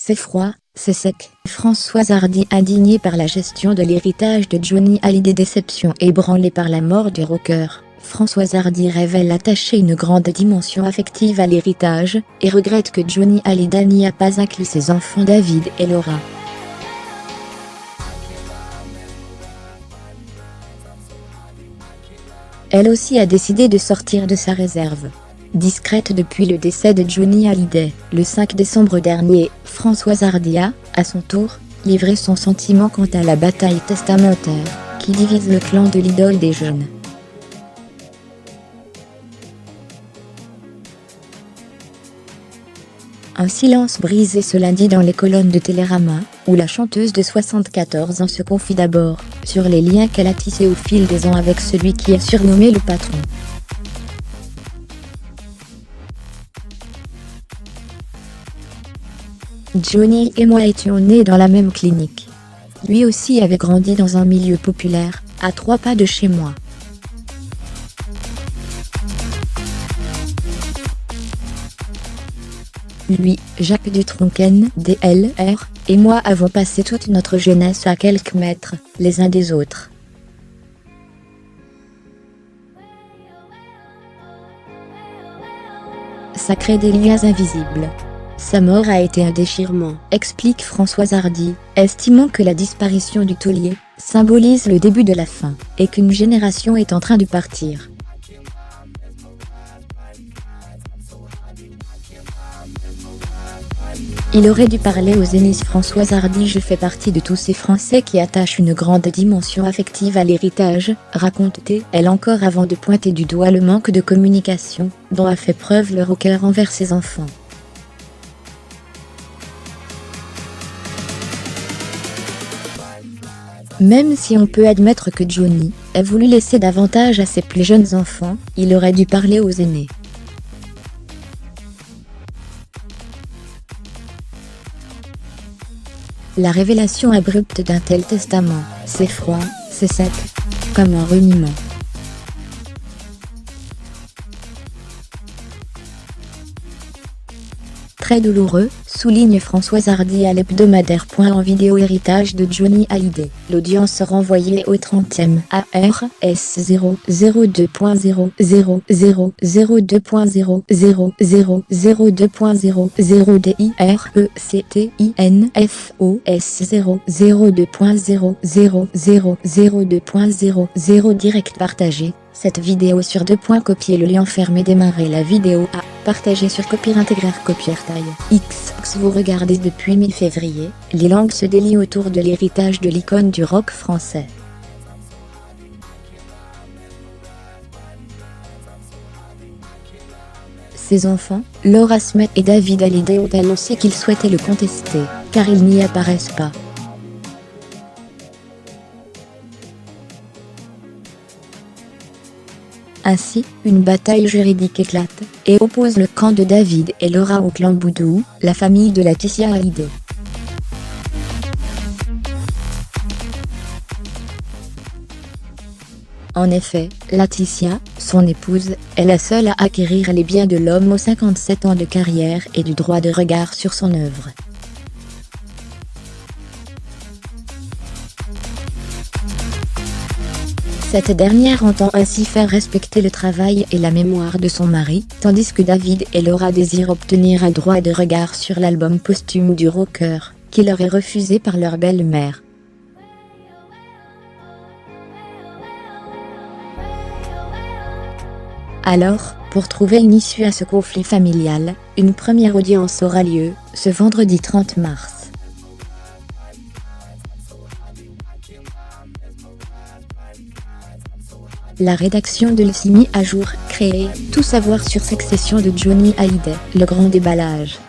c'est froid, c'est sec. Françoise Hardy indignée par la gestion de l'héritage de Johnny Hallyday, déception ébranlée par la mort du rocker. Françoise Hardy révèle attacher une grande dimension affective à l'héritage, et regrette que Johnny Hallyday n'y a pas inclus ses enfants David et Laura. Elle aussi a décidé de sortir de sa réserve. Discrète depuis le décès de Johnny Hallyday, le 5 décembre dernier, Françoise Hardy a, à son tour, livré son sentiment quant à la bataille testamentaire, qui divise le clan de l'idole des jeunes. Un silence brisé ce lundi dans les colonnes de Télérama, où la chanteuse de 74 ans se confie d'abord sur les liens qu'elle a tissés au fil des ans avec celui qui est surnommé le patron. Johnny et moi étions nés dans la même clinique. Lui aussi avait grandi dans un milieu populaire, à 3 pas de chez moi. Lui, Jacques Dutronquen, DLR, et moi avons passé toute notre jeunesse à quelques mètres, les uns des autres. Ça crée des liens invisibles. Sa mort a été un déchirement, explique Françoise Hardy, estimant que la disparition du taulier symbolise le début de la fin, et qu'une génération est en train de partir. Il aurait dû parler aux Zénith. Françoise Hardy: je fais partie de tous ces Français qui attachent une grande dimension affective à l'héritage, raconte-t-elle encore avant de pointer du doigt le manque de communication dont a fait preuve le rocker envers ses enfants. Même si on peut admettre que Johnny ait voulu laisser davantage à ses plus jeunes enfants, il aurait dû parler aux aînés. La révélation abrupte d'un tel testament, c'est froid, c'est sec, comme un reniement. Très douloureux, souligne Françoise Hardy à l'hebdomadaire. En vidéo héritage de Johnny Hallyday. L'audience renvoyée au 30e ARS 002.00002.00002.0 DIRECTINFOS 002.00002.0 direct partagé. Cette vidéo sur 2. Copier le lien fermé. Démarrer la vidéo à partager sur Copir intégrer Copier taille X. Vous regardez depuis mi-février, les langues se délient autour de l'héritage de l'icône du rock français. Ses enfants, Laura Smith et David Hallyday, ont annoncé qu'ils souhaitaient le contester, car ils n'y apparaissent pas. Ainsi, une bataille juridique éclate, et oppose le camp de David et Laura au clan Boudou, la famille de Laetitia Hallyday. En effet, Laetitia, son épouse, est la seule à acquérir les biens de l'homme aux 57 ans de carrière et du droit de regard sur son œuvre. Cette dernière entend ainsi faire respecter le travail et la mémoire de son mari, tandis que David et Laura désirent obtenir un droit de regard sur l'album posthume du rocker, qui leur est refusé par leur belle-mère. Alors, pour trouver une issue à ce conflit familial, une première audience aura lieu, ce vendredi 30 mars. La rédaction de l'E.C. mis à jour, créée, tout savoir sur succession de Johnny Hallyday, le grand déballage.